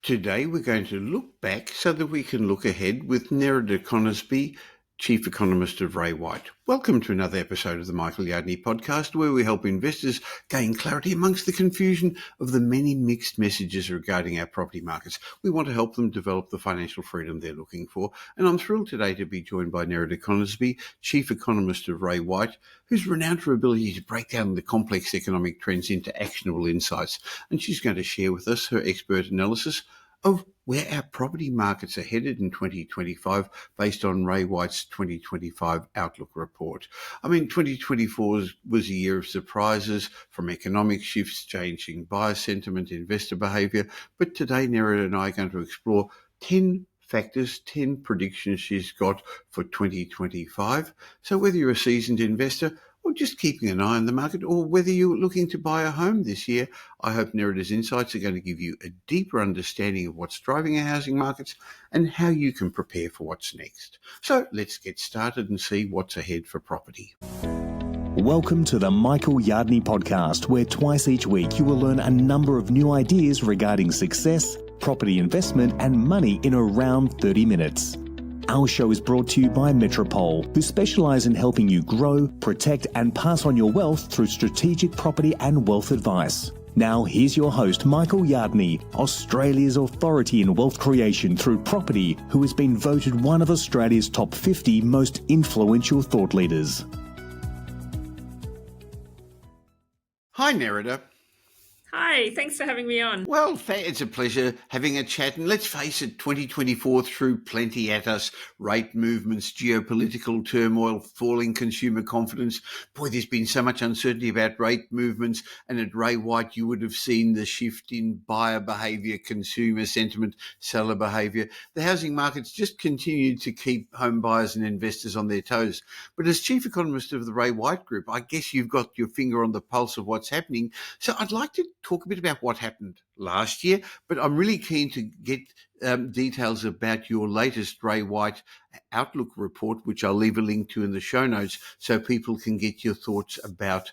Today we're going to look back so that we can look ahead with Nerida Conisbee, Chief Economist of Ray White. Welcome to another episode of the Michael Yardney podcast, where we help investors gain clarity amongst the confusion of the many mixed messages regarding our property markets. We want to help them develop the financial freedom they're looking for. And I'm thrilled today to be joined by Nerida Conisbee, Chief Economist of Ray White, who's renowned for her ability to break down the complex economic trends into actionable insights. And she's going to share with us her expert analysis of where our property markets are headed in 2025 based on Ray White's 2025 Outlook report. 2024 was a year of surprises, from economic shifts, changing buyer sentiment, investor behaviour. But today, Nerida and I are going to explore 10 factors, 10 predictions she's got for 2025. So whether you're a seasoned investor or just keeping an eye on the market, or whether you're looking to buy a home this year, I hope Nerida's insights are going to give you a deeper understanding of what's driving our housing markets and how you can prepare for what's next. So let's get started and see what's ahead for property. Welcome to the Michael Yardney podcast, where twice each week you will learn a number of new ideas regarding success, property investment and money in around 30 minutes. Our show is brought to you by Metropole, who specialise in helping you grow, protect and pass on your wealth through strategic property and wealth advice. Now here's your host, Michael Yardney, Australia's authority in wealth creation through property, who has been voted one of Australia's top 50 most influential thought leaders. Hi, Nerida. Hi, thanks for having me on. Well, it's a pleasure having a chat. And let's face it, 2024 threw plenty at us. Rate movements, geopolitical turmoil, falling consumer confidence. Boy, there's been so much uncertainty about rate movements. And at Ray White, you would have seen the shift in buyer behaviour, consumer sentiment, seller behaviour. The housing markets just continued to keep home buyers and investors on their toes. But as Chief Economist of the Ray White Group, I guess you've got your finger on the pulse of what's happening. So I'd like to talk a bit about what happened last year, but I'm really keen to get details about your latest Ray White Outlook report, which I'll leave a link to in the show notes so people can get your thoughts about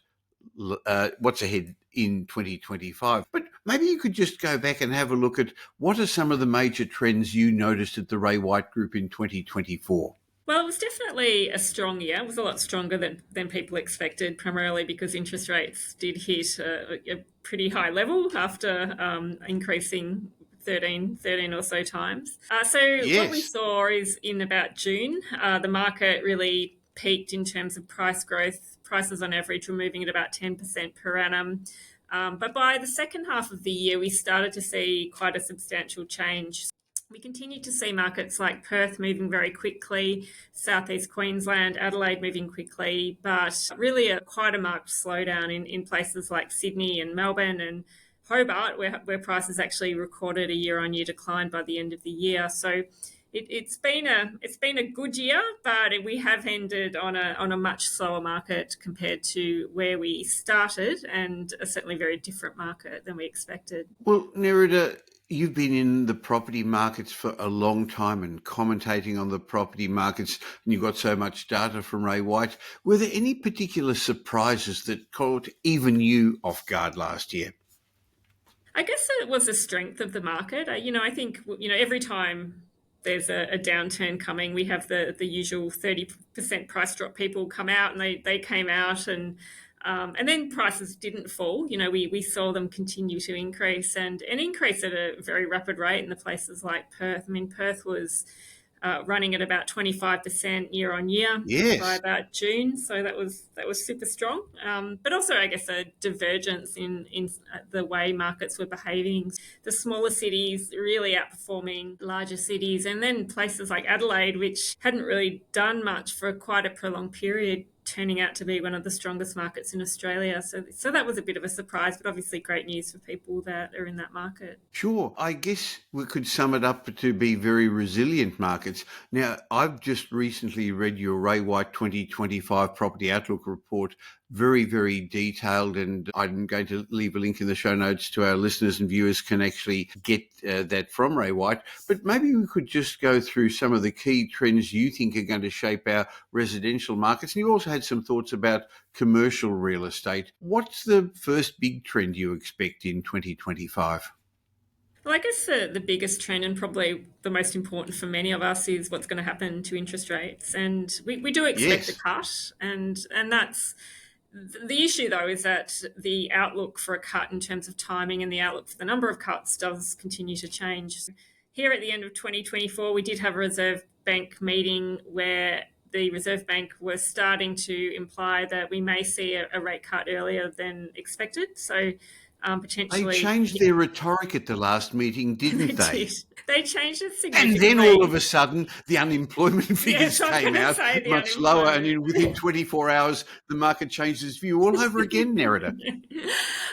what's ahead in 2025. But maybe you could just go back and have a look at what are some of the major trends you noticed at the Ray White Group in 2024. Well, it was definitely a strong year. It was a lot stronger than people expected, primarily because interest rates did hit a pretty high level after increasing 13 or so times. What we saw is in about June, the market really peaked in terms of price growth. Prices on average were moving at about 10% per annum. But by the second half of the year, we started to see quite a substantial change. We continue to see markets like Perth moving very quickly, southeast Queensland, Adelaide moving quickly, but really quite a marked slowdown in places like Sydney and Melbourne and Hobart, where prices actually recorded a year-on-year decline by the end of the year. So it's been a good year, but we have ended on a much slower market compared to where we started, and a certainly very different market than we expected. Well, Nerida, you've been in the property markets for a long time and commentating on the property markets, and you've got so much data from Ray White. Were there any particular surprises that caught even you off guard last year? I guess it was the strength of the market. I think every time there's a downturn coming, we have the usual 30% price drop people come out, and they came out and then prices didn't fall. We saw them continue to increase and increase at a very rapid rate in the places like Perth. Perth was running at about 25% year on year by about June. So that was super strong. But also, I guess, a divergence in the way markets were behaving. The smaller cities really outperforming larger cities, and then places like Adelaide, which hadn't really done much for quite a prolonged period, turning out to be one of the strongest markets in Australia. So that was a bit of a surprise, but obviously great news for people that are in that market. Sure. I guess we could sum it up to be very resilient markets. Now, I've just recently read your Ray White 2025 Property Outlook report, very, very detailed, and I'm going to leave a link in the show notes to our listeners and viewers can actually get that from Ray White. But maybe we could just go through some of the key trends you think are going to shape our residential markets. And you also had some thoughts about commercial real estate. What's the first big trend you expect in 2025? Well, I guess the biggest trend and probably the most important for many of us is what's going to happen to interest rates. And we do expect a Yes. cut. And that's the issue, though, is that the outlook for a cut in terms of timing and the outlook for the number of cuts does continue to change. Here at the end of 2024, we did have a Reserve Bank meeting where the Reserve Bank was starting to imply that we may see a rate cut earlier than expected. So They potentially, changed their rhetoric at the last meeting, they didn't they? did. They changed it And then all of significantly. a sudden, the unemployment Yes, figures I was came going to out say the much lower, and unemployment. within 24 hours, the market changed its view all over again, Nerida.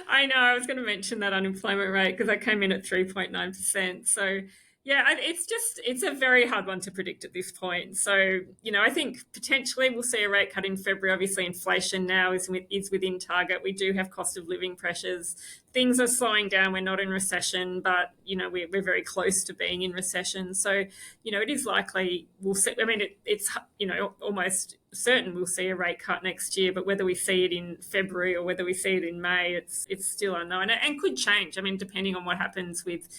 I know. I was going to mention that unemployment rate because I came in at 3.9%. So, yeah, it's a very hard one to predict at this point. So, I think potentially we'll see a rate cut in February. Obviously, inflation now is within target. We do have cost of living pressures. Things are slowing down. We're not in recession, but, we're very close to being in recession. So, it is likely we'll see. I mean, it's, almost certain we'll see a rate cut next year, but whether we see it in February or whether we see it in May, it's still unknown and could change. I mean, depending on what happens with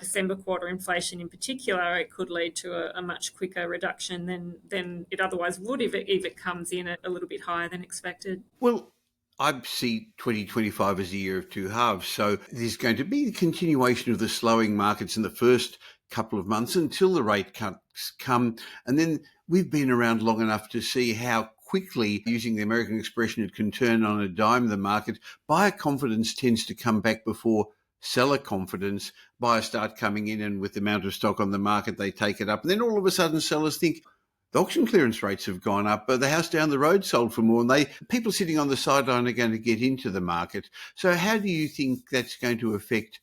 December quarter inflation in particular, it could lead to a much quicker reduction than it otherwise would if it comes in a little bit higher than expected. Well, I see 2025 as a year of two halves. So there's going to be the continuation of the slowing markets in the first couple of months until the rate cuts come. And then we've been around long enough to see how quickly, using the American expression, it can turn on a dime. The market, buyer confidence tends to come back before seller confidence. Buyers start coming in, and with the amount of stock on the market, they take it up. And then all of a sudden sellers think, the auction clearance rates have gone up, but the house down the road sold for more, and people sitting on the sideline are going to get into the market. So how do you think that's going to affect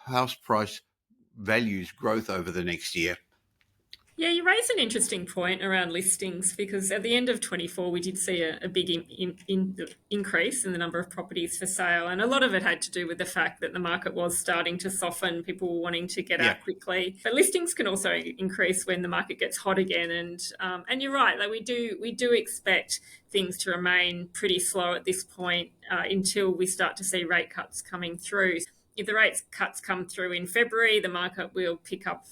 house price values growth over the next year? Yeah, you raise an interesting point around listings because at the end of 24, we did see a big increase in the number of properties for sale. And a lot of it had to do with the fact that the market was starting to soften. People were wanting to get Yeah. out quickly. But listings can also increase when the market gets hot again. And you're right, like we do expect things to remain pretty slow at this point until we start to see rate cuts coming through. If the rate cuts come through in February, the market will pick up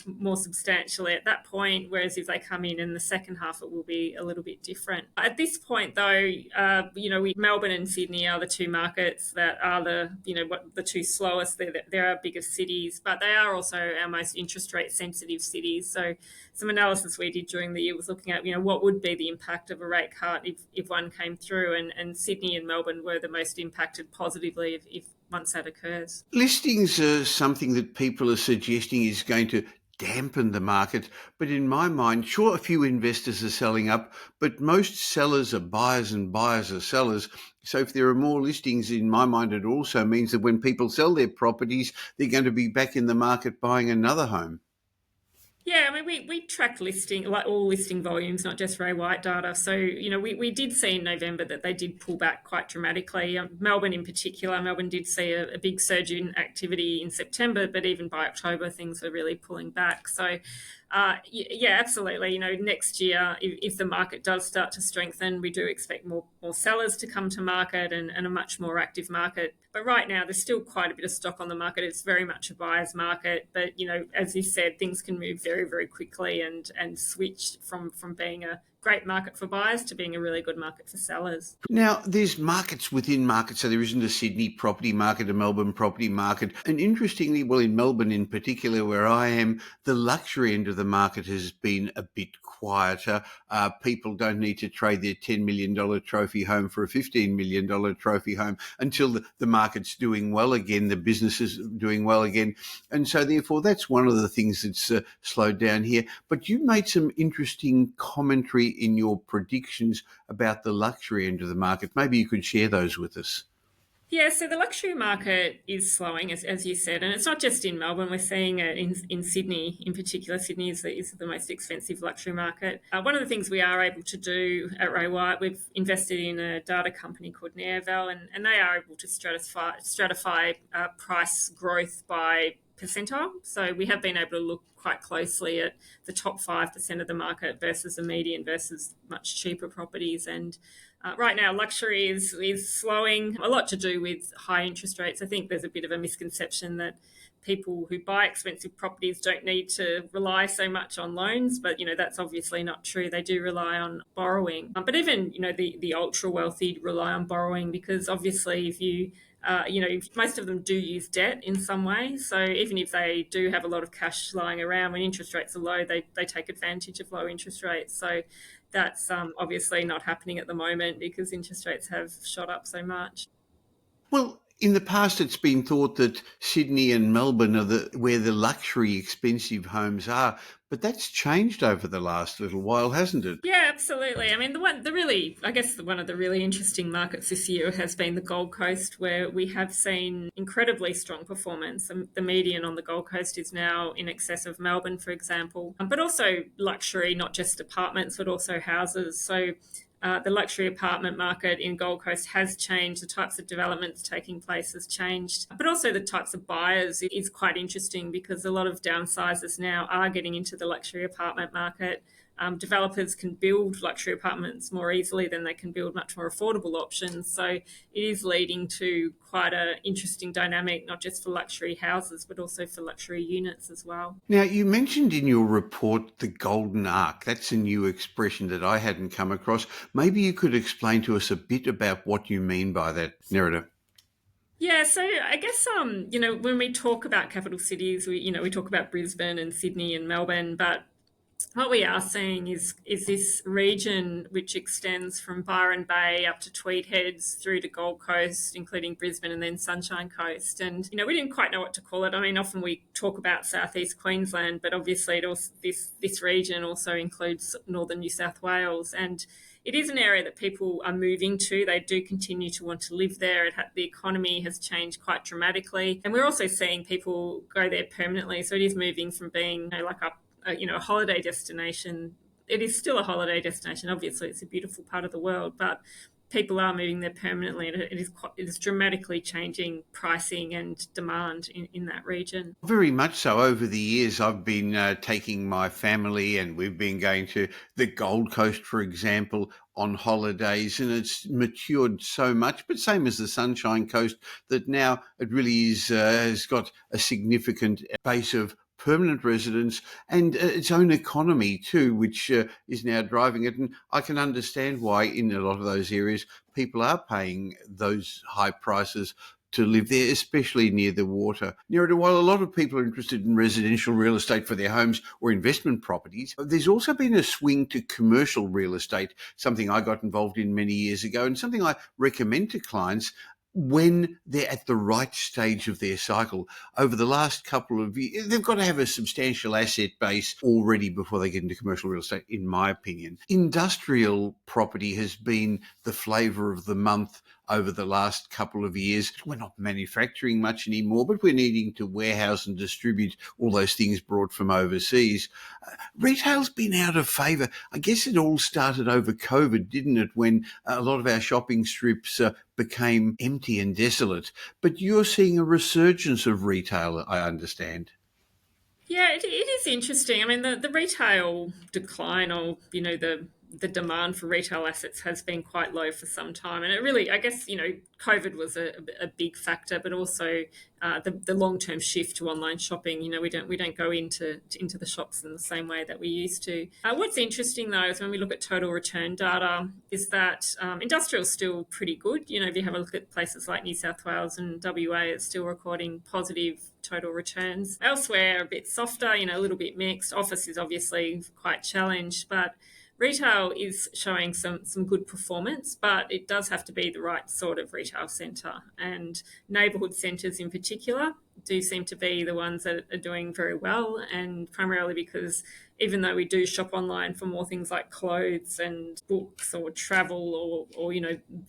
more substantially at that point, whereas if they come in the second half, it will be a little bit different. At this point, though, Melbourne and Sydney are the two markets that are the two slowest. They're our biggest cities, but they are also our most interest rate sensitive cities. So some analysis we did during the year was looking at, what would be the impact of a rate cut if one came through, and Sydney and Melbourne were the most impacted positively if once that occurs. Listings are something that people are suggesting is going to dampen the market. But in my mind, sure, a few investors are selling up, but most sellers are buyers and buyers are sellers. So if there are more listings, in my mind, it also means that when people sell their properties, they're going to be back in the market buying another home. Yeah, I mean, we track listing, like all listing volumes, not just Ray White data. So, we did see in November that they did pull back quite dramatically. Melbourne in particular, Melbourne did see a big surge in activity in September, but even by October, things were really pulling back. So, yeah, absolutely. Next year, if the market does start to strengthen, we do expect more sellers to come to market and a much more active market. But right now, there's still quite a bit of stock on the market. It's very much a buyer's market. But, as you said, things can move very, very quickly and switch from being a great market for buyers to being a really good market for sellers. Now, there's markets within markets, so there isn't a Sydney property market, a Melbourne property market. And interestingly, well, in Melbourne in particular, where I am, the luxury end of the market has been a bit quieter. People don't need to trade their $10 million trophy home for a $15 million trophy home until the market's doing well again, the business is doing well again. And so therefore, that's one of the things that's slowed down here. But you made some interesting commentary in your predictions about the luxury end of the market. Maybe you could share those with us. Yeah, so the luxury market is slowing, as you said, and it's not just in Melbourne. We're seeing it in Sydney in particular. Sydney is the most expensive luxury market. One of the things we are able to do at Ray White, we've invested in a data company called Nerida, and they are able to stratify price growth by percentile. So we have been able to look quite closely at the top 5% of the market versus the median versus much cheaper properties. And right now, luxury is slowing, a lot to do with high interest rates. I think there's a bit of a misconception that people who buy expensive properties don't need to rely so much on loans, but that's obviously not true. They do rely on borrowing, but even the ultra wealthy rely on borrowing, because obviously if you most of them do use debt in some way. So even if they do have a lot of cash lying around, when interest rates are low, they take advantage of low interest rates. So that's obviously not happening at the moment because interest rates have shot up so much. Well, in the past, it's been thought that Sydney and Melbourne are where the luxury expensive homes are, but that's changed over the last little while, hasn't it? Yeah, absolutely. I mean, one of the really interesting markets this year has been the Gold Coast, where we have seen incredibly strong performance. The median on the Gold Coast is now in excess of Melbourne, for example, but also luxury, not just apartments, but also houses. So the luxury apartment market in Gold Coast has changed. The types of developments taking place has changed, but also the types of buyers is quite interesting, because a lot of downsizers now are getting into the luxury apartment market. Developers can build luxury apartments more easily than they can build much more affordable options. So it is leading to quite an interesting dynamic, not just for luxury houses, but also for luxury units as well. Now, you mentioned in your report the golden arc. That's a new expression that I hadn't come across. Maybe you could explain to us a bit about what you mean by that, Nerida. Yeah, so I guess when we talk about capital cities, we talk about Brisbane and Sydney and Melbourne, but what we are seeing is this region which extends from Byron Bay up to Tweed Heads through to Gold Coast, including Brisbane, and then Sunshine Coast. And we didn't quite know what to call it. I mean, often we talk about southeast Queensland, but obviously this region also includes northern New South Wales, and it is an area that people are moving to. They do continue to want to live there. The economy has changed quite dramatically, and we're also seeing people go there permanently. So it is moving from being like a holiday destination. It is still a holiday destination. Obviously, it's a beautiful part of the world, but people are moving there permanently, and it is dramatically changing pricing and demand in that region. Very much so. Over the years, I've been taking my family, and we've been going to the Gold Coast, for example, on holidays, and it's matured so much, but same as the Sunshine Coast, that now it really has got a significant base of permanent residents and its own economy too, which is now driving it. And I can understand why in a lot of those areas people are paying those high prices to live there, especially near the water. Nerida, while a lot of people are interested in residential real estate for their homes or investment properties, there's also been a swing to commercial real estate, something I got involved in many years ago and something I recommend to clients when they're at the right stage of their cycle. Over the last couple of years, they've got to have a substantial asset base already before they get into commercial real estate, in my opinion. Industrial property has been the flavour of the month over the last couple of years. We're not manufacturing much anymore, but we're needing to warehouse and distribute all those things brought from overseas. Retail's been out of favour. I guess it all started over COVID, didn't it, when a lot of our shopping strips became empty and desolate. But you're seeing a resurgence of retail, I understand. Yeah, it is interesting. I mean, the retail decline, or the demand for retail assets has been quite low for some time, and it really, I guess, COVID was a big factor, but also the long term shift to online shopping. We don't go into the shops in the same way that we used to. What's interesting though is when we look at total return data, is that industrial is still pretty good. If you have a look at places like New South Wales and WA, it's still recording positive total returns. Elsewhere, a bit softer, a little bit mixed. Office is obviously quite challenged, but retail is showing some good performance, but it does have to be the right sort of retail centre. And neighbourhood centres in particular do seem to be the ones that are doing very well, and primarily because even though we do shop online for more things like clothes and books or travel or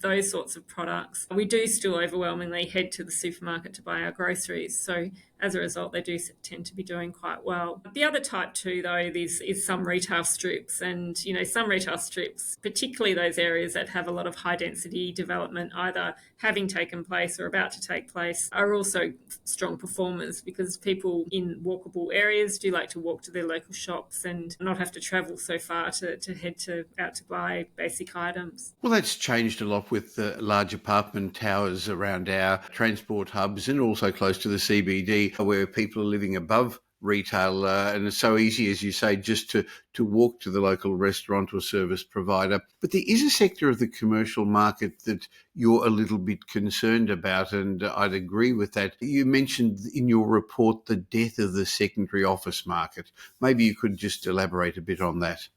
those sorts of products, we do still overwhelmingly head to the supermarket to buy our groceries. So as a result, they do tend to be doing quite well. The other type too, though, is some retail strips. And, some retail strips, particularly those areas that have a lot of high density development, either having taken place or about to take place, are also strong strong performers because people in walkable areas do like to walk to their local shops and not have to travel so far to head out to buy basic items. Well, that's changed a lot with the large apartment towers around our transport hubs and also close to the CBD where people are living above retail and it's so easy, as you say, just to walk to the local restaurant or service provider. But there is a sector of the commercial market that you're a little bit concerned about, and I'd agree with that. You mentioned in your report the death of the secondary office market. Maybe you could just elaborate a bit on that.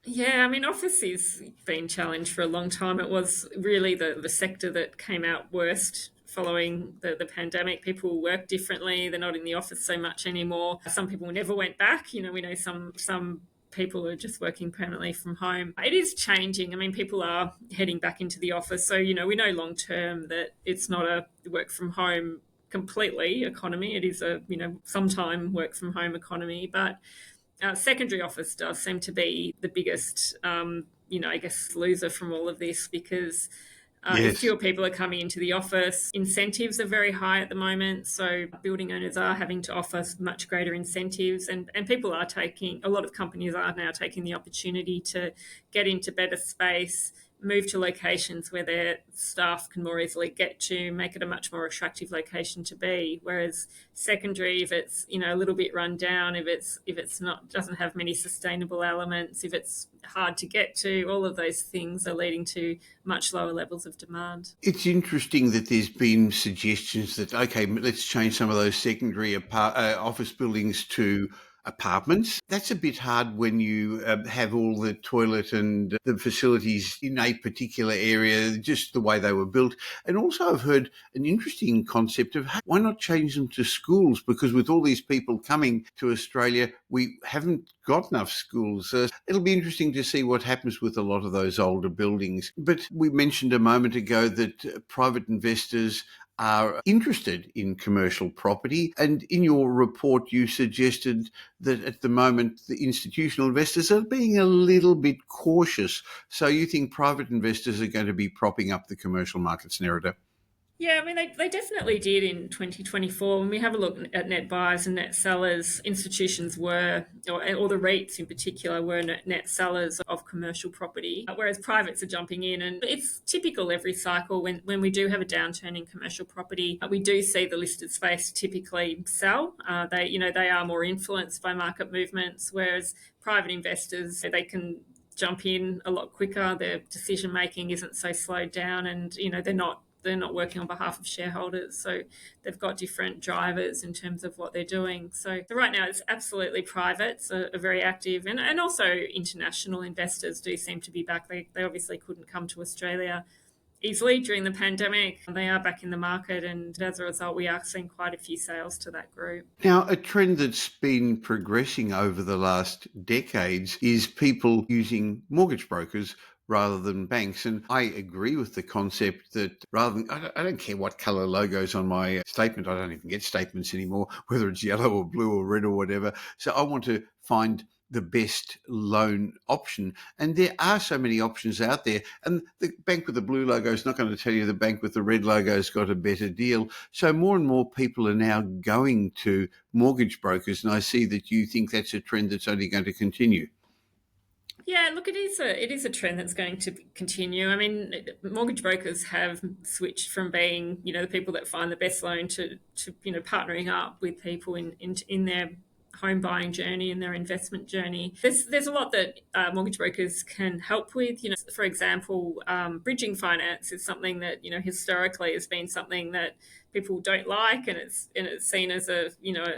Yeah, I mean, office has been challenged for a long time. It was really the sector that came out worst following the pandemic. People work differently. They're not in the office so much anymore. Some people never went back. We know some people are just working permanently from home. It is changing. I mean, people are heading back into the office. So, we know long term that it's not a work from home completely economy. It is a, sometime work from home economy, but secondary office does seem to be the biggest, I guess, loser from all of this because if Yes. fewer people are coming into the office, incentives are very high at the moment. So building owners are having to offer much greater incentives and people are a lot of companies are now taking the opportunity to get into better space, move to locations where their staff can more easily get to, make it a much more attractive location to be. Whereas secondary, if it's a little bit run down, if it's not doesn't have many sustainable elements, if it's hard to get to, all of those things are leading to much lower levels of demand. It's interesting that there's been suggestions that, okay, let's change some of those secondary office buildings to apartments. That's a bit hard when you have all the toilet and the facilities in a particular area, just the way they were built. And also I've heard an interesting concept of, hey, why not change them to schools? Because with all these people coming to Australia, we haven't got enough schools. It'll be interesting to see what happens with a lot of those older buildings. But we mentioned a moment ago that private investors are interested in commercial property. And in your report, you suggested that at the moment, the institutional investors are being a little bit cautious. So you think private investors are going to be propping up the commercial markets, Nerida? Yeah, I mean, they definitely did in 2024. When we have a look at net buyers and net sellers, institutions were, or the REITs in particular, were net sellers of commercial property, whereas privates are jumping in. And it's typical every cycle when we do have a downturn in commercial property, we do see the listed space typically sell. They are more influenced by market movements, whereas private investors, they can jump in a lot quicker. Their decision making isn't so slowed down, and they're not working on behalf of shareholders. So they've got different drivers in terms of what they're doing. So right now it's absolutely privates are very active and also international investors do seem to be back. They obviously couldn't come to Australia easily during the pandemic. They are back in the market and as a result we are seeing quite a few sales to that group. Now, a trend that's been progressing over the last decades is people using mortgage brokers rather than banks. And I agree with the concept that rather than, I don't care what colour logo's on my statement. I don't even get statements anymore, whether it's yellow or blue or red or whatever. So I want to find the best loan option. And there are so many options out there. And the bank with the blue logo is not going to tell you the bank with the red logo has got a better deal. So more and more people are now going to mortgage brokers. And I see that you think that's a trend that's only going to continue. Yeah, look, it is a trend that's going to continue. I mean, mortgage brokers have switched from being, the people that find the best loan to partnering up with people in their home buying journey and their investment journey. There's a lot that mortgage brokers can help with. For example, bridging finance is something that historically has been something that people don't like, and it's seen as a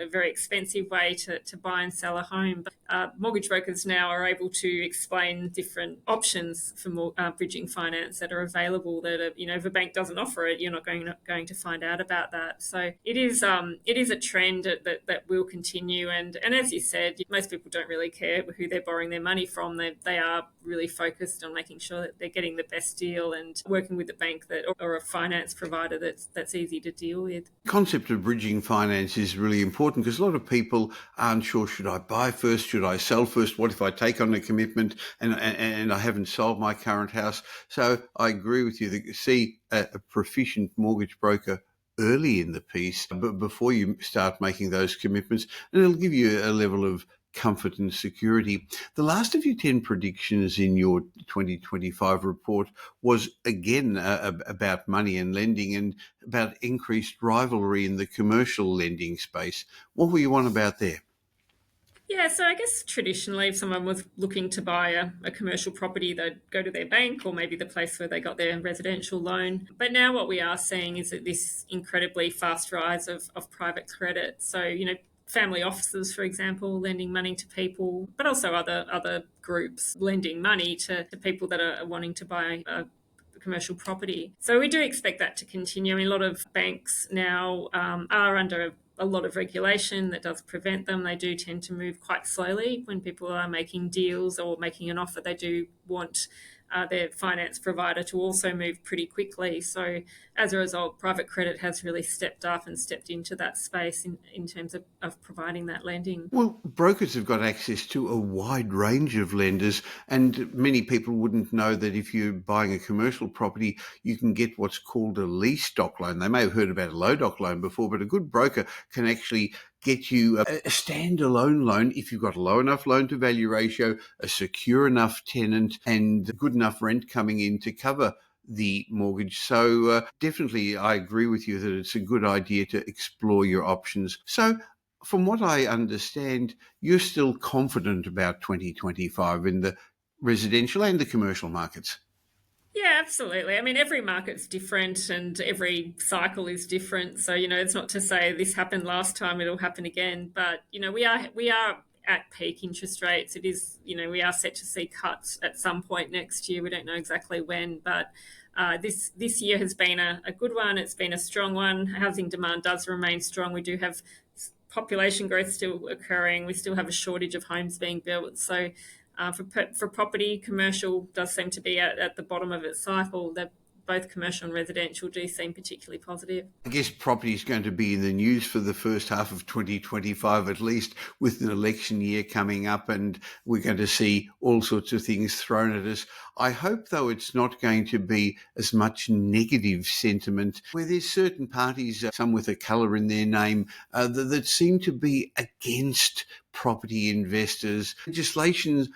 very expensive way to buy and sell a home. But mortgage brokers now are able to explain different options for bridging finance that are available. That if a bank doesn't offer it, you're not going to find out about that. So it is a trend that will continue. And as you said, most people don't really care who they're borrowing their money from. They are really focused on making sure that they're getting the best deal and working with a bank or a finance provider that's easy to deal with. The concept of bridging finance is really important because a lot of people aren't sure, should I buy first, should I sell first, what if I take on a commitment and I haven't sold my current house? So I agree with you that see a proficient mortgage broker early in the piece, but before you start making those commitments, and it'll give you a level of comfort and security. The last of your 10 predictions in your 2025 report was again about money and lending and about increased rivalry in the commercial lending space. What were you on about there? Yeah, so I guess traditionally, if someone was looking to buy a commercial property, they'd go to their bank or maybe the place where they got their residential loan. But now what we are seeing is that this incredibly fast rise of private credit. So, family offices, for example, lending money to people, but also other groups lending money to people that are wanting to buy a commercial property. So we do expect that to continue. I mean, a lot of banks now are under a lot of regulation that does prevent them. They do tend to move quite slowly when people are making deals or making an offer. They do want their finance provider to also move pretty quickly. So as a result, private credit has really stepped up and stepped into that space in terms of providing that lending. Well, brokers have got access to a wide range of lenders, and many people wouldn't know that if you're buying a commercial property, you can get what's called a lease doc loan. They may have heard about a low doc loan before, but a good broker can actually get you a standalone loan if you've got a low enough loan to value ratio, a secure enough tenant, and good enough rent coming in to cover the mortgage. So definitely I agree with you that it's a good idea to explore your options. So from what I understand, you're still confident about 2025 in the residential and the commercial markets. Yeah, absolutely. I mean, every market's different and every cycle is different. So, it's not to say this happened last time, it'll happen again. But, we are at peak interest rates. It is, we are set to see cuts at some point next year. We don't know exactly when, but this year has been a good one. It's been a strong one. Housing demand does remain strong. We do have population growth still occurring. We still have a shortage of homes being built. So for property, commercial does seem to be at the bottom of its cycle. That both commercial and residential do seem particularly positive. I guess property is going to be in the news for the first half of 2025, at least, with an election year coming up, and we're going to see all sorts of things thrown at us. I hope, though, it's not going to be as much negative sentiment where there's certain parties, some with a colour in their name, that seem to be against property investors. Legislation,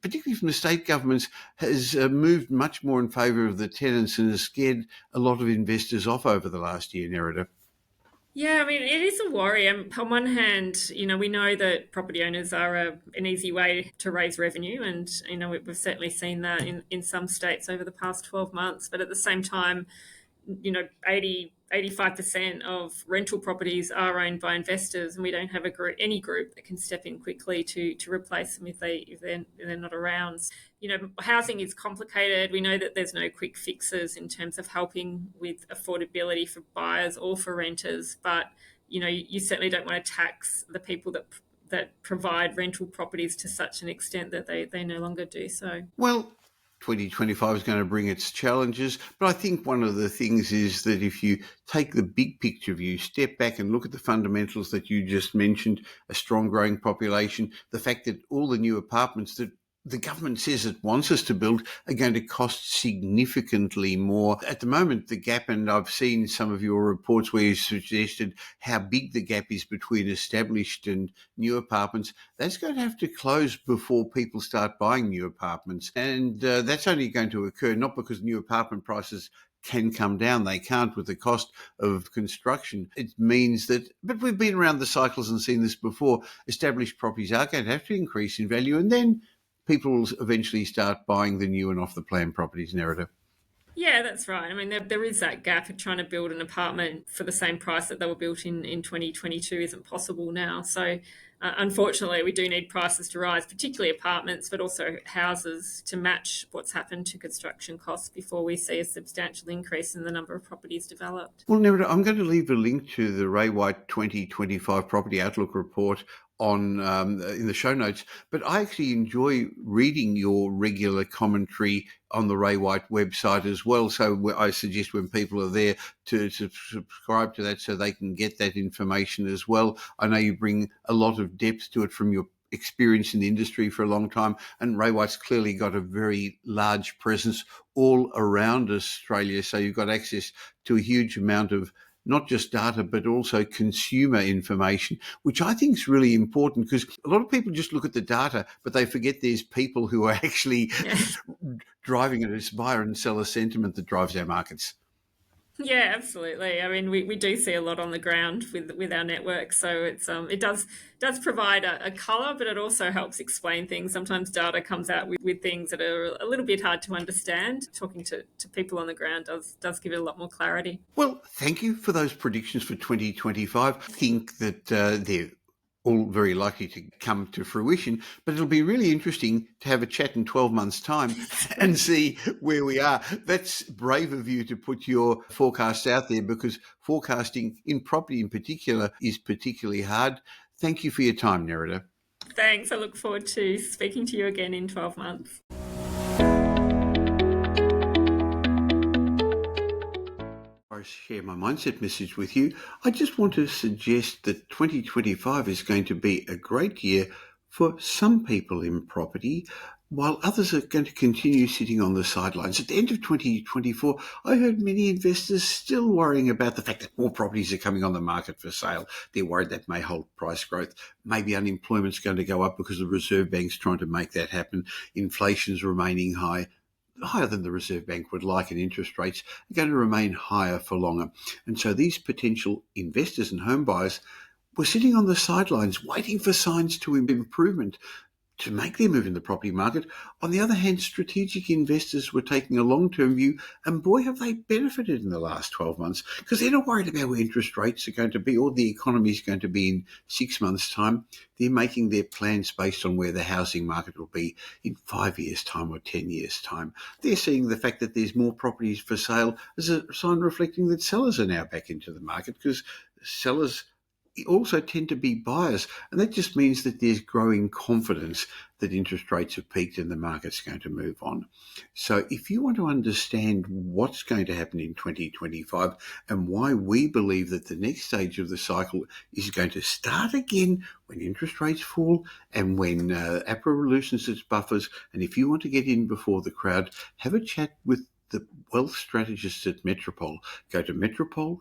particularly from the state governments, has moved much more in favour of the tenants and has scared a lot of investors off over the last year, Nerida. Yeah, I mean, it is a worry. On one hand, we know that property owners are an easy way to raise revenue, and we've certainly seen that in some states over the past 12 months. But at the same time, 85% of rental properties are owned by investors, and we don't have any group that can step in quickly to replace them if they're not around. Housing is complicated. We know that there's no quick fixes in terms of helping with affordability for buyers or for renters, but you certainly don't want to tax the people that provide rental properties to such an extent that they no longer do so. Well, 2025 is going to bring its challenges, but I think one of the things is that if you take the big picture view, step back and look at the fundamentals that you just mentioned, a strong growing population, the fact that all the new apartments that the government says it wants us to build are going to cost significantly more. At the moment, the gap, and I've seen some of your reports where you suggested how big the gap is between established and new apartments, that's going to have to close before people start buying new apartments. And that's only going to occur not because new apartment prices can come down. They can't with the cost of construction. It means that, but we've been around the cycles and seen this before, established properties are going to have to increase in value, and then people will eventually start buying the new and off-the-plan properties, Nerida. Yeah, that's right. I mean, there is that gap of trying to build an apartment for the same price that they were built in 2022 isn't possible now. So, unfortunately, we do need prices to rise, particularly apartments, but also houses, to match what's happened to construction costs before we see a substantial increase in the number of properties developed. Well, Nerida, I'm going to leave a link to the Ray White 2025 Property Outlook Report on in the show notes, but I actually enjoy reading your regular commentary on the Ray White website as well. So I suggest when people are there to subscribe to that so they can get that information as well. I know you bring a lot of depth to it from your experience in the industry for a long time, and Ray White's clearly got a very large presence all around Australia, so you've got access to a huge amount of not just data, but also consumer information, which I think is really important because a lot of people just look at the data, but they forget there's people who are actually Yeah. driving it as buyer and seller sentiment that drives our markets. Yeah, absolutely. I mean, we do see a lot on the ground with our network, so it does provide a color, but it also helps explain things. Sometimes data comes out with things that are a little bit hard to understand. Talking to people on the ground does give it a lot more clarity. Well, thank you for those predictions for 2025. I think that they're all very likely to come to fruition, but it'll be really interesting to have a chat in 12 months' time and see where we are. That's brave of you to put your forecasts out there because forecasting in property in particular is particularly hard. Thank you for your time, Nerida. Thanks. I look forward to speaking to you again in 12 months. I share my mindset message with you. I just want to suggest that 2025 is going to be a great year for some people in property, while others are going to continue sitting on the sidelines. At the end of 2024, I heard many investors still worrying about the fact that more properties are coming on the market for sale. They're worried that may hold price growth. Maybe unemployment's going to go up because the Reserve Bank's trying to make that happen. Inflation's remaining higher than the Reserve Bank would like, and interest rates are going to remain higher for longer. And so these potential investors and home buyers were sitting on the sidelines waiting for signs to improvement to make their move in the property market. On the other hand, strategic investors were taking a long-term view, and boy, have they benefited in the last 12 months because they're not worried about where interest rates are going to be or the economy is going to be in 6 months' time. They're making their plans based on where the housing market will be in 5 years' time or 10 years' time. They're seeing the fact that there's more properties for sale as a sign reflecting that sellers are now back into the market because sellers also tend to be buyers, and that just means that there's growing confidence that interest rates have peaked and the market's going to move on. So if you want to understand what's going to happen in 2025 and why we believe that the next stage of the cycle is going to start again when interest rates fall and when APRA loosens its buffers, and if you want to get in before the crowd, have a chat with the wealth strategists at Metropole. Go to metropole.com.au.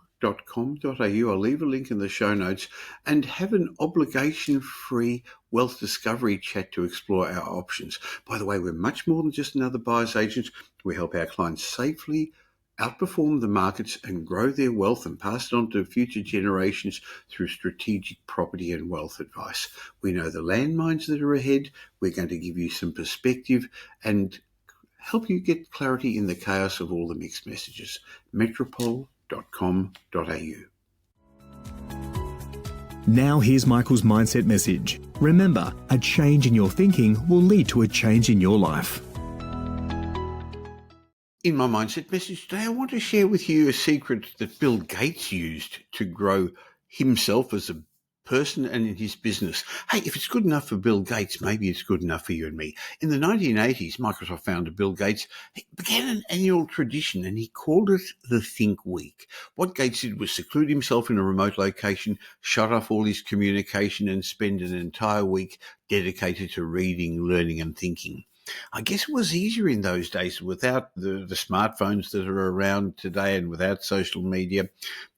I'll leave a link in the show notes and have an obligation-free wealth discovery chat to explore our options. By the way, we're much more than just another buyer's agent. We help our clients safely outperform the markets and grow their wealth and pass it on to future generations through strategic property and wealth advice. We know the landmines that are ahead. We're going to give you some perspective and help you get clarity in the chaos of all the mixed messages. Metropole.com.au. Now here's Michael's mindset message. Remember, a change in your thinking will lead to a change in your life. In my mindset message today, I want to share with you a secret that Bill Gates used to grow himself as a person and in his business. Hey, if it's good enough for Bill Gates, maybe it's good enough for you and me. In the 1980s, Microsoft founder Bill Gates began an annual tradition and he called it the Think Week. What Gates did was seclude himself in a remote location, shut off all his communication and spend an entire week dedicated to reading, learning and thinking. I guess it was easier in those days without the smartphones that are around today and without social media.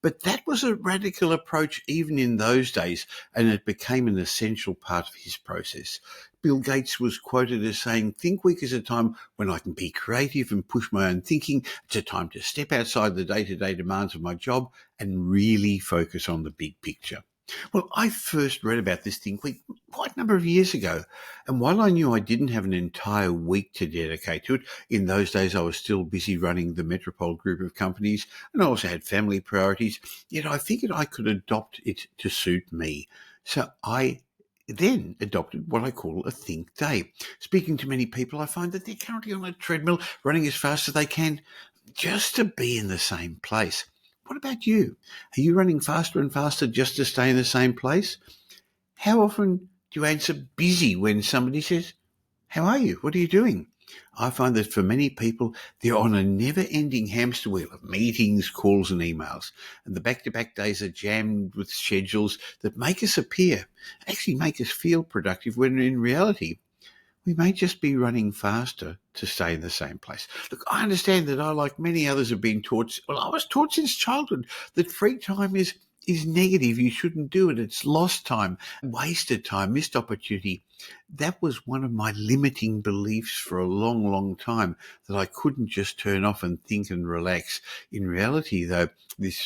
But that was a radical approach even in those days, and it became an essential part of his process. Bill Gates was quoted as saying, "Think Week is a time when I can be creative and push my own thinking. It's a time to step outside the day-to-day demands of my job and really focus on the big picture." Well, I first read about this Think Week quite a number of years ago, and while I knew I didn't have an entire week to dedicate to it, in those days I was still busy running the Metropole group of companies, and I also had family priorities, yet I figured I could adopt it to suit me. So I then adopted what I call a Think Day. Speaking to many people, I find that they're currently on a treadmill, running as fast as they can, just to be in the same place. What about you? Are you running faster and faster just to stay in the same place? How often do you answer busy when somebody says, "How are you? What are you doing?" I find that for many people, they're on a never-ending hamster wheel of meetings, calls and emails. And the back-to-back days are jammed with schedules that make us appear, actually make us feel productive when in reality, we may just be running faster to stay in the same place. Look, I understand that I, like many others, have been taught, well, I was taught since childhood that free time is negative. You shouldn't do it. It's lost time, wasted time, missed opportunity. That was one of my limiting beliefs for a long, long time, that I couldn't just turn off and think and relax. In reality, though, this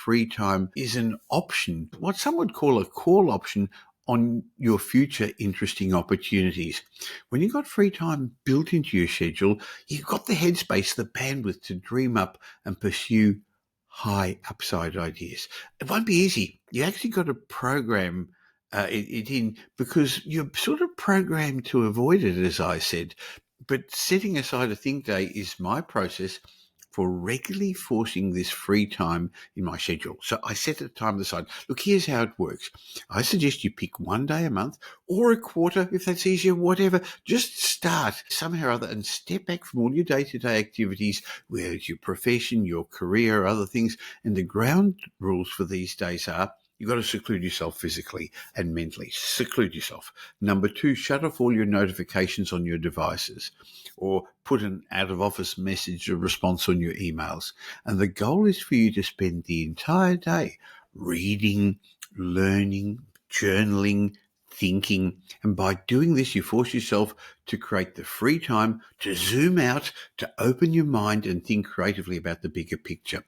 free time is an option, what some would call a call option on your future interesting opportunities. When you've got free time built into your schedule, you've got the headspace, the bandwidth to dream up and pursue high upside ideas. It won't be easy. You actually got to program it in, because you're sort of programmed to avoid it, as I said. But setting aside a think day is my process for regularly forcing this free time in my schedule. So I set a time aside. Look, here's how it works. I suggest you pick one day a month or a quarter, if that's easier, whatever. Just start somehow or other and step back from all your day-to-day activities, whether it's your profession, your career, other things. And the ground rules for these days are, you've got to seclude yourself physically and mentally. Seclude yourself. Number 2, shut off all your notifications on your devices, or put an out-of-office message or response on your emails. And the goal is for you to spend the entire day reading, learning, journaling, thinking. And by doing this, you force yourself to create the free time to zoom out, to open your mind and think creatively about the bigger picture.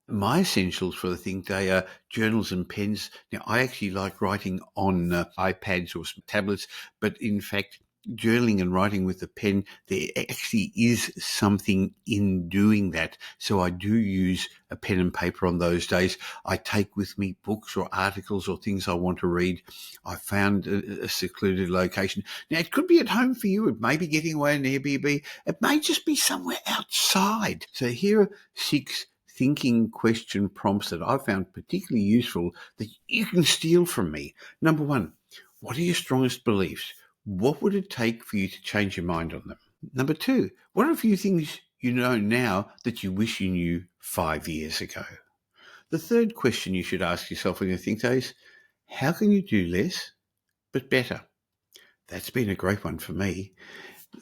My essentials for the think day are journals and pens. Now, I actually like writing on iPads or tablets, but in fact, journaling and writing with a pen, there actually is something in doing that. So I do use a pen and paper on those days. I take with me books or articles or things I want to read. I found a secluded location. Now, it could be at home for you. It may be getting away in Airbnb. It may just be somewhere outside. So here are 6 thinking question prompts that I found particularly useful that you can steal from me. Number 1, what are your strongest beliefs? What would it take for you to change your mind on them? Number 2, what are a few things you know now that you wish you knew 5 years ago? The third question you should ask yourself when you think days, how can you do less but better? That's been a great one for me.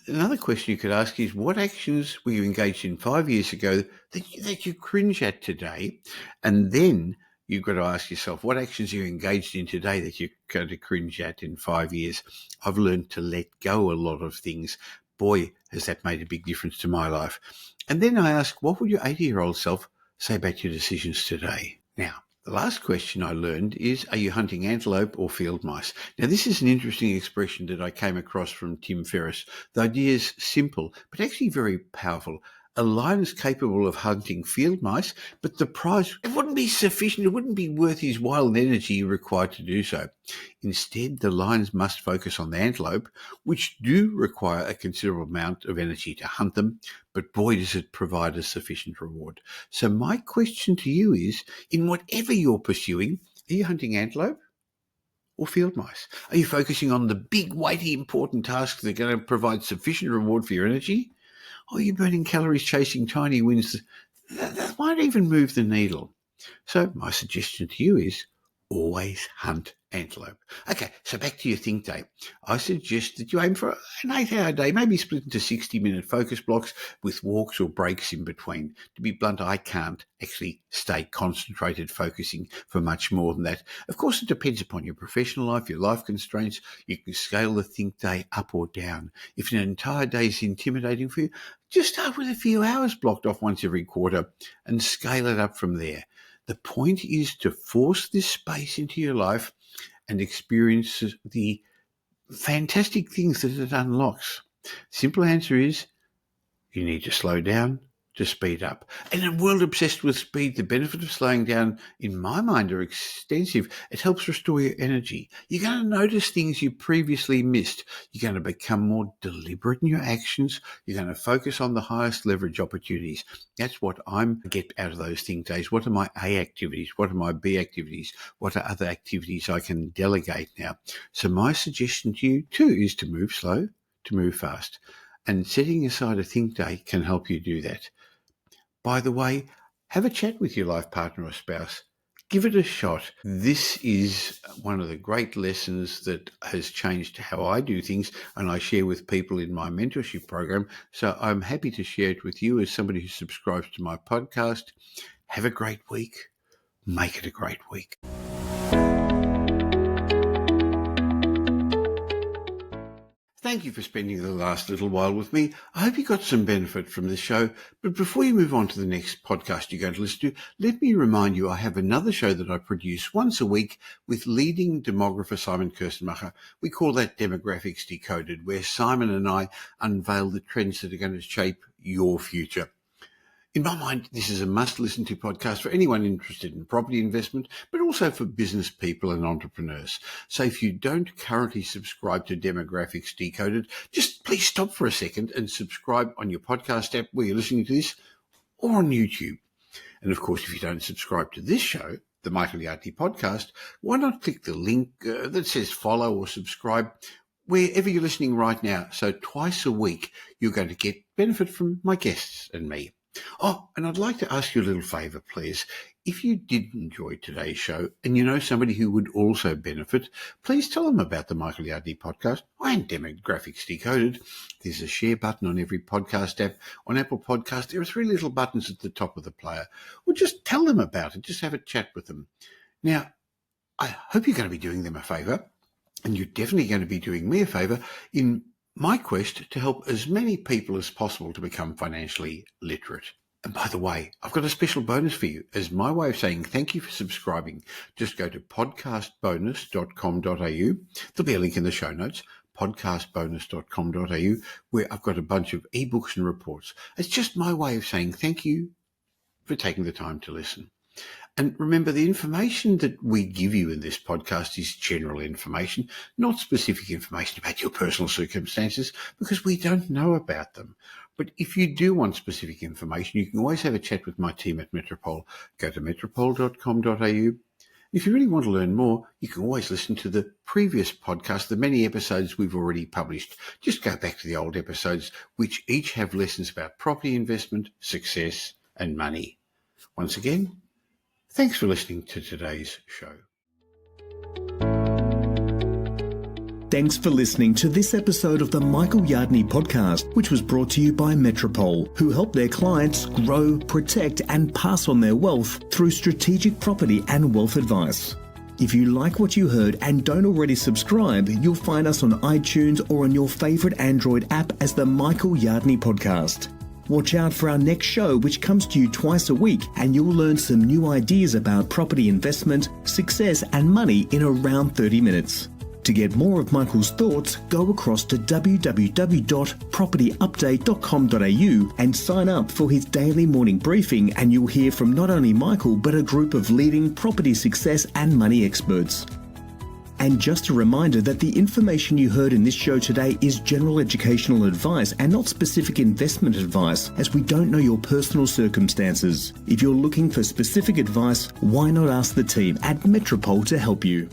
Another question you could ask is, what actions were you engaged in 5 years ago that you cringe at today? And then you've got to ask yourself, what actions are you engaged in today that you're going to cringe at in 5 years? I've learned to let go a lot of things. Boy, has that made a big difference to my life. And then I ask, what would your 80-year-old self say about your decisions today? Now, the last question I learned is, are you hunting antelope or field mice? Now, this is an interesting expression that I came across from Tim Ferriss. The idea is simple, but actually very powerful. A lion is capable of hunting field mice, but the prize, it wouldn't be sufficient. It wouldn't be worth his while and energy required to do so. Instead, the lions must focus on the antelope, which do require a considerable amount of energy to hunt them, but boy, does it provide a sufficient reward. So my question to you is, in whatever you're pursuing, are you hunting antelope or field mice? Are you focusing on the big, weighty, important tasks that are going to provide sufficient reward for your energy? Or are you burning calories chasing tiny wins that won't even move the needle? So my suggestion to you is, always hunt antelope. Okay, so back to your think day. I suggest that you aim for an 8-hour day, maybe split into 60-minute focus blocks with walks or breaks in between. To be blunt, I can't actually stay concentrated focusing for much more than that. Of course, it depends upon your professional life, your life constraints. You can scale the think day up or down. If an entire day is intimidating for you, just start with a few hours blocked off once every quarter and scale it up from there. The point is to force this space into your life and experience the fantastic things that it unlocks. Simple answer is, you need to slow down to speed up. In a world obsessed with speed, the benefit of slowing down, in my mind, are extensive. It helps restore your energy. You're going to notice things you previously missed. You're going to become more deliberate in your actions. You're going to focus on the highest leverage opportunities. That's what I'm get out of those think days. What are my A activities? What are my B activities? What are other activities I can delegate now? So my suggestion to you too is to move slow, to move fast. And setting aside a think day can help you do that. By the way, have a chat with your life partner or spouse. Give it a shot. This is one of the great lessons that has changed how I do things, and I share with people in my mentorship program. So I'm happy to share it with you as somebody who subscribes to my podcast. Have a great week. Make it a great week. Thank you for spending the last little while with me. I hope you got some benefit from this show. But before you move on to the next podcast you're going to listen to, let me remind you I have another show that I produce once a week with leading demographer Simon Kirstenmacher. We call that Demographics Decoded, where Simon and I unveil the trends that are going to shape your future. In my mind, this is a must-listen-to podcast for anyone interested in property investment, but also for business people and entrepreneurs. So if you don't currently subscribe to Demographics Decoded, just please stop for a second and subscribe on your podcast app where you're listening to this, or on YouTube. And of course, if you don't subscribe to this show, the Michael Yardney podcast, why not click the link that says follow or subscribe wherever you're listening right now. So twice a week, you're going to get benefit from my guests and me. Oh, and I'd like to ask you a little favour, please. If you did enjoy today's show and you know somebody who would also benefit, please tell them about the Michael Yardney podcast and Demographics Decoded. There's a share button on every podcast app. On Apple Podcasts, there are 3 little buttons at the top of the player. Or just tell them about it. Just have a chat with them. Now, I hope you're going to be doing them a favour, and you're definitely going to be doing me a favour in my quest to help as many people as possible to become financially literate. And by the way, I've got a special bonus for you. As my way of saying thank you for subscribing, just go to podcastbonus.com.au. There'll be a link in the show notes, podcastbonus.com.au, where I've got a bunch of ebooks and reports. It's just my way of saying thank you for taking the time to listen. And remember, the information that we give you in this podcast is general information, not specific information about your personal circumstances, because we don't know about them. But if you do want specific information, you can always have a chat with my team at Metropole. Go to metropole.com.au. If you really want to learn more, you can always listen to the previous podcast, the many episodes we've already published. Just go back to the old episodes, which each have lessons about property investment, success, and money. Once again, thanks for listening to today's show. Thanks for listening to this episode of the Michael Yardney podcast, which was brought to you by Metropole, who help their clients grow, protect, and pass on their wealth through strategic property and wealth advice. If you like what you heard and don't already subscribe, you'll find us on iTunes or on your favourite Android app as the Michael Yardney podcast. Watch out for our next show, which comes to you twice a week, and you'll learn some new ideas about property investment, success, and money in around 30 minutes. To get more of Michael's thoughts, go across to www.propertyupdate.com.au and sign up for his daily morning briefing, and you'll hear from not only Michael, but a group of leading property success and money experts. And just a reminder that the information you heard in this show today is general educational advice and not specific investment advice, as we don't know your personal circumstances. If you're looking for specific advice, why not ask the team at Metropole to help you?